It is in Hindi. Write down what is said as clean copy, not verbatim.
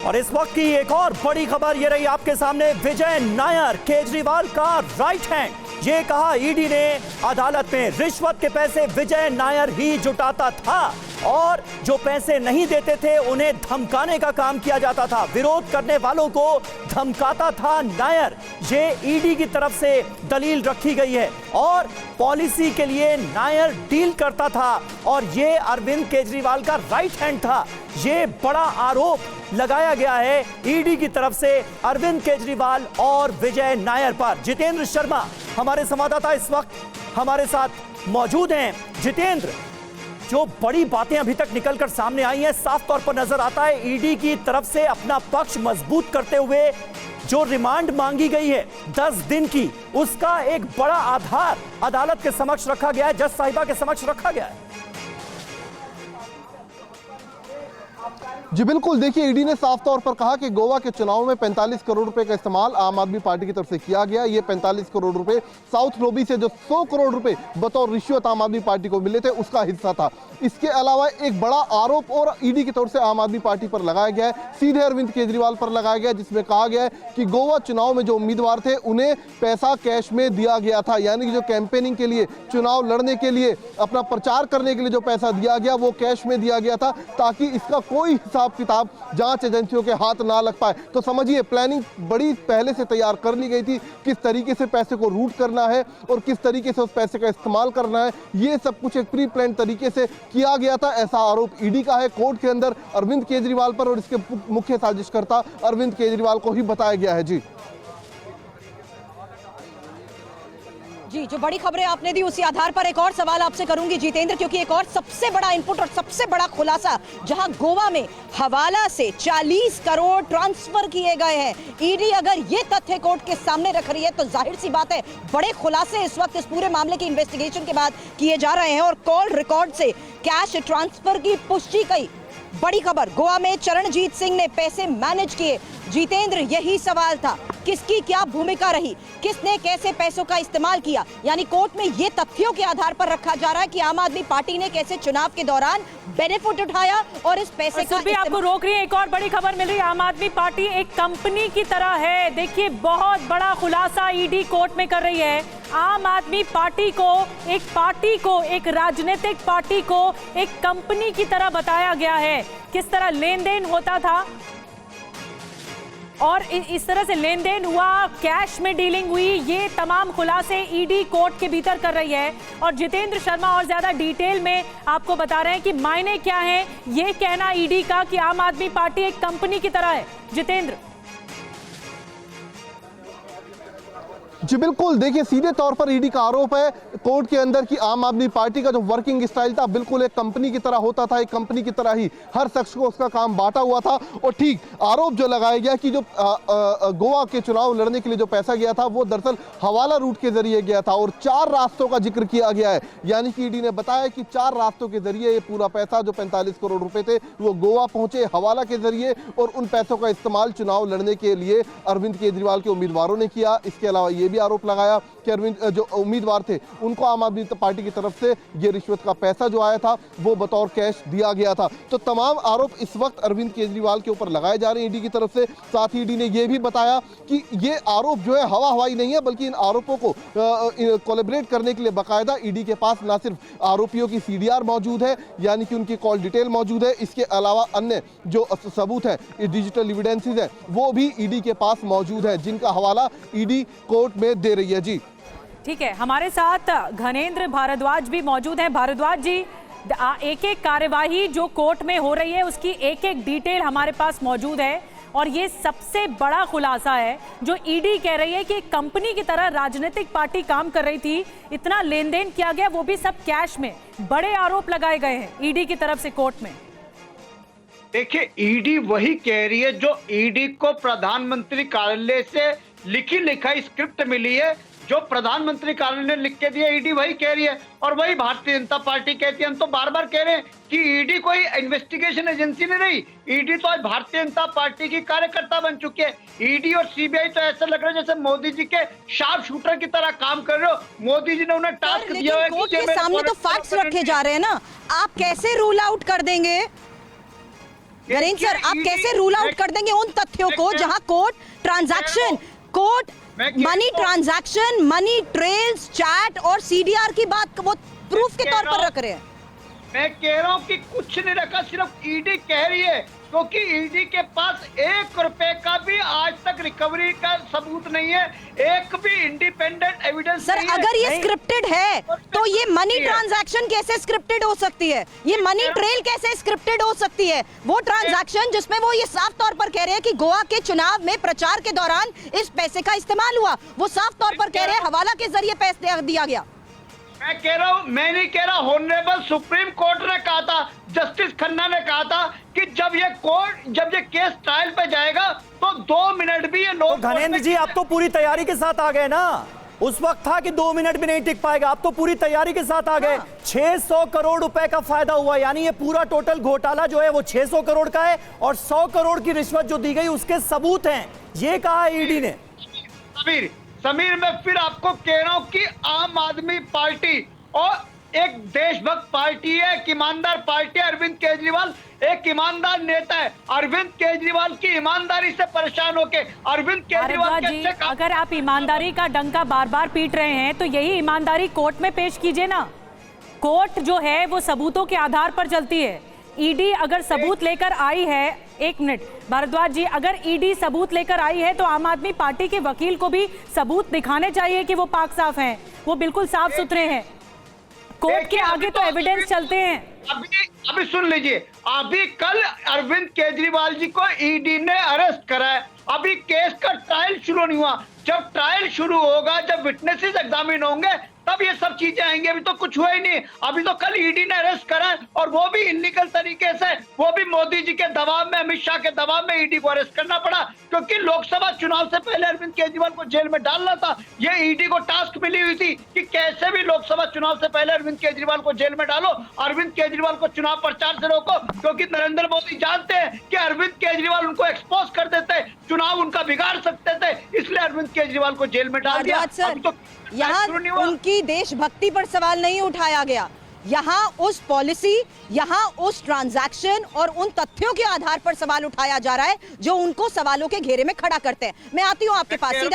और इस वक्त की एक और बड़ी खबर ये रही आपके सामने। विजय नायर केजरीवाल का राइट हैंड। ये कहा ईडी ने अदालत में रिश्वत के पैसे विजय नायर ही जुटाता था और जो पैसे नहीं देते थे उन्हें धमकाने का काम किया जाता था। विरोध करने वालों को धमकाता था नायर। ये ईडी की तरफ से दलील रखी गई है और पॉलिसी के लिए नायर डील करता था और ये अरविंद केजरीवाल का राइट हैंड था। ये बड़ा आरोप लगाया गया है ईडी की तरफ से अरविंद केजरीवाल और विजय नायर पर। जितेंद्र शर्मा हमारे संवाददाता इस वक्त हमारे साथ मौजूद हैं। जितेंद्र, जो बड़ी बातें अभी तक निकलकर सामने आई हैं, साफ तौर पर नजर आता है ईडी की तरफ से अपना पक्ष मजबूत करते हुए जो रिमांड मांगी गई है 10 दिन की, उसका एक बड़ा आधार अदालत के समक्ष रखा गया है, जज साहिबा के समक्ष रखा गया है। जी बिल्कुल, देखिए ईडी ने साफ तौर पर कहा कि गोवा के चुनाव में 45 करोड़ रुपए का इस्तेमाल आम आदमी पार्टी की तरफ से किया गया। ये 45 करोड़ रुपए साउथ लॉबी से जो 100 करोड़ रुपए बतौर रिश्वत आम आदमी पार्टी को मिले थे उसका हिस्सा था। इसके अलावा एक बड़ा आरोप और ईडी की तरफ से आम आदमी पार्टी पर लगाया गया है, सीधे अरविंद केजरीवाल पर लगाया गया, जिसमें कहा गया है कि गोवा चुनाव में जो उम्मीदवार थे उन्हें पैसा कैश में दिया गया था। यानी कि जो कैंपेनिंग के लिए, चुनाव लड़ने के लिए, अपना प्रचार करने के लिए जो पैसा दिया गया वो कैश में दिया गया था, ताकि इसका कोई हिसाब किताब जांच एजेंसियों के हाथ ना लग पाए। तो समझिए प्लानिंग बड़ी पहले से तैयार कर ली गई थी, किस तरीके से पैसे को रूट करना है और किस तरीके से उस पैसे का इस्तेमाल करना है, ये सब कुछ एक प्री प्लान तरीके से किया गया था। ऐसा आरोप ईडी का है कोर्ट के अंदर अरविंद केजरीवाल पर, और इसके मुख्य साजिशकर्ता अरविंद केजरीवाल को ही बताया गया है। जी, जो बड़ी खबरें आपने दी उसी आधार पर एक और सवाल आपसे करूंगी जितेंद्र, क्योंकि एक और सबसे बड़ा इनपुट और सबसे बड़ा खुलासा, जहां गोवा में हवाला से 40 करोड़ ट्रांसफर किए गए हैं। ईडी अगर ये तथ्य कोर्ट के सामने रख रही है तो जाहिर सी बात है बड़े खुलासे इस वक्त इस पूरे मामले की इन्वेस्टिगेशन के बाद किए जा रहे हैं और कॉल रिकॉर्ड से कैश ट्रांसफर की पुष्टि की। बड़ी खबर, गोवा में चरणजीत सिंह ने पैसे मैनेज किए। जितेंद्र, यही सवाल था, किसकी क्या भूमिका रही, किसने कैसे पैसों का इस्तेमाल किया। यानी कोर्ट में ये तथ्यों के आधार पर रखा जा रहा है कि आम आदमी पार्टी ने कैसे चुनाव के दौरान बेनिफिट उठाया और इस पैसे का भी आपको रोक रही है। एक और बड़ी खबर मिल रही है, आम आदमी पार्टी एक कंपनी की तरह है। देखिए बहुत बड़ा खुलासा ईडी कोर्ट में कर रही है। आम आदमी पार्टी को एक राजनीतिक पार्टी को एक कंपनी की तरह बताया गया है। किस तरह लेन देन होता था और इस तरह से लेन देन हुआ, कैश में डीलिंग हुई, ये तमाम खुलासे ईडी कोर्ट के भीतर कर रही है। और जितेंद्र शर्मा और ज्यादा डिटेल में आपको बता रहे हैं कि मायने क्या है ये कहना ईडी का कि आम आदमी पार्टी एक कंपनी की तरह है। जितेंद्र जी बिल्कुल, देखिए सीधे तौर पर ईडी का आरोप है कोर्ट के अंदर कि आम आदमी पार्टी का जो वर्किंग स्टाइल था बिल्कुल एक कंपनी की तरह होता था। एक कंपनी की तरह ही हर शख्स को उसका काम बांटा हुआ था। और ठीक आरोप जो लगाया गया कि जो गोवा के चुनाव लड़ने के लिए जो पैसा गया था वो दरअसल हवाला रूट के जरिए गया था और 4 रास्तों का जिक्र किया गया है। यानी कि ईडी ने बताया कि 4 रास्तों के जरिए ये पूरा पैसा जो 45 करोड़ रुपए थे वो गोवा पहुंचे हवाला के जरिए, और उन पैसों का इस्तेमाल चुनाव लड़ने के लिए अरविंद केजरीवाल के उम्मीदवारों ने किया। इसके अलावा ये भी आरोप लगाया कि अरविंद जो उम्मीदवार थे उनको आम आदमी पार्टी की तरफ से ये रिश्वत का पैसा जो आया था वो बतौर कैश दिया गया था। तो तमाम आरोप इस वक्त अरविंद केजरीवाल के ऊपर लगाए जा रहे हैं ईडी की तरफ से। साथ ही ईडी ने यह भी बताया कि ये आरोप जो है हवा हवाई नहीं है, बल्कि इन आरोपों को कोलैबोरेट करने के लिए बाकायदा ईडी के पास न सिर्फ आरोपियों की सीडीआर मौजूद है, यानी कि उनकी कॉल डिटेल मौजूद है, इसके अलावा अन्य जो सबूत है, डिजिटल एविडेंसेस है, वो भी ईडी के पास मौजूद है, जिनका हवाला ईडी कोर्ट में दे रही है। जी ठीक है, हमारे साथ घनेंद्र भारद्वाज भी मौजूद हैं। भारद्वाज जी, एक एक कार्यवाही जो कोर्ट में हो रही है उसकी एक एक डिटेल हमारे पास मौजूद है और ये सबसे बड़ा खुलासा है जो ईडी कह रही है कि एक कंपनी की तरह राजनीतिक पार्टी काम कर रही थी, इतना लेन देन किया गया, वो भी सब कैश में। बड़े आरोप लगाए गए हैं ईडी की तरफ से कोर्ट में। देखिए ईडी वही कह रही है जो ईडी को प्रधानमंत्री कार्यालय से लिखा स्क्रिप्ट मिली है, जो प्रधानमंत्री कार्यालय ने लिख के दिया ईडी वही कह रही है और वही भारतीय जनता पार्टी कहती है। हम तो बार बार कह रहे हैं कि ईडी कोई इन्वेस्टिगेशन एजेंसी नहीं रही, ईडी तो आज भारतीय जनता पार्टी की कार्यकर्ता बन चुकी है। ईडी और सीबीआई तो ऐसा लग रहा है जैसे मोदी जी के शार्प शूटर की तरह काम कर रहे हो। मोदी जी ने उन्हें टास्क दिया है कोर्ट के सामने तो फैक्ट्स रखे जा रहे हैं ना, आप कैसे रूल आउट कर देंगे? नरेंद्र सर, आप कैसे रूल आउट कर देंगे उन तथ्यों को जहां court transaction, court money transaction, money trails, chat और सीडीआर की बात वो प्रूफ के तौर पर रख रहे हैं? मैं कह रहा हूँ कि कुछ नहीं रखा, सिर्फ ईडी कह रही है, क्योंकि ईडी के पास 1 रुपए का भी आज तक रिकवरी का सबूत नहीं है, एक भी इंडिपेंडेंट एविडेंस सर, नहीं है। अगर ये स्क्रिप्टेड है तो ये मनी ट्रांजैक्शन कैसे स्क्रिप्टेड हो सकती है? ये मनी ट्रेल कैसे स्क्रिप्टेड हो सकती है? वो ट्रांजैक्शन जिसमें वो ये साफ तौर पर कह रहे हैं कि गोवा के चुनाव में प्रचार के दौरान इस पैसे का इस्तेमाल हुआ, वो साफ तौर पर कह रहे हैं हवाला के जरिए पैसे दिया गया। मैं कह रहा हूँ, मैं नहीं कह रहा, ऑनरेबल सुप्रीम कोर्ट ने कहा था, जस्टिस खन्ना ने कहा था कि जब ये केस ट्रायल पे जाएगा तो 2 मिनट भी ये तो लोग। घनेंद्र जी, आप तो पूरी तैयारी के साथ आ गए ना। उस वक्त था कि 2 मिनट भी नहीं टिक पाएगा, आप तो पूरी तैयारी के साथ आ गए। 600 करोड़ रुपए का फायदा हुआ, यानी ये पूरा टोटल घोटाला जो है वो 600 करोड़ का है और 100 करोड़ की रिश्वत जो दी गई उसके सबूत हैं, ये कहा ईडी ने। समीर, मैं फिर आपको कह रहा हूं कि आम आदमी पार्टी और एक देशभक्त पार्टी है, एक ईमानदार पार्टी है। अरविंद केजरीवाल एक ईमानदार नेता है। अरविंद केजरीवाल की ईमानदारी से परेशान होके अरविंद केजरीवाल जी, अगर आप ईमानदारी का डंका बार बार पीट रहे हैं तो यही ईमानदारी कोर्ट में पेश कीजिए ना। कोर्ट जो है वो सबूतों के आधार पर चलती है। ईडी अगर सबूत लेकर आई है, 1 मिनट भारद्वाज जी, अगर ईडी सबूत लेकर आई है तो आम आदमी पार्टी के वकील को भी सबूत दिखाने चाहिए कि वो पाक साफ हैं, वो बिल्कुल साफ सुथरे हैं। कोर्ट के आगे तो एविडेंस चलते हैं। अभी सुन लीजिए, अभी कल अरविंद केजरीवाल जी को ईडी ने अरेस्ट करा है, अभी केस का ट्रायल शुरू नहीं हुआ। जब ट्रायल शुरू होगा, जब विटनेसेस एग्जामिन होंगे, तब ये सब चीजें आएंगी। अभी तो कुछ हुआ ही नहीं। अभी तो कल ईडी ने अरेस्ट करा है और वो भी इलीगल तरीके से, वो भी मोदी जी के दबाव में, अमित शाह के दबाव में ईडी को अरेस्ट करना पड़ा, क्योंकि लोकसभा चुनाव से पहले अरविंद केजरीवाल को जेल में डालना था। ये ईडी को टास्क मिली हुई थी कि कैसे भी लोकसभा चुनाव से पहले अरविंद केजरीवाल को जेल में डालो, अरविंद केजरीवाल को चुनाव प्रचार से रोको, क्योंकि नरेंद्र मोदी जानते हैं कि अरविंद केजरीवाल उनको एक्सपोज कर देते, चुनाव उनका बिगाड़ सकते थे, इसलिए अरविंद केजरीवाल को जेल में डाल दिया। यहाँ उनकी देशभक्ति पर सवाल नहीं उठाया गया, यहाँ उस पॉलिसी, यहाँ उस ट्रांजैक्शन और उन तथ्यों के आधार पर सवाल उठाया जा रहा है जो उनको सवालों के घेरे में खड़ा करते हैं। मैं आती हूँ आपके पास सीधा।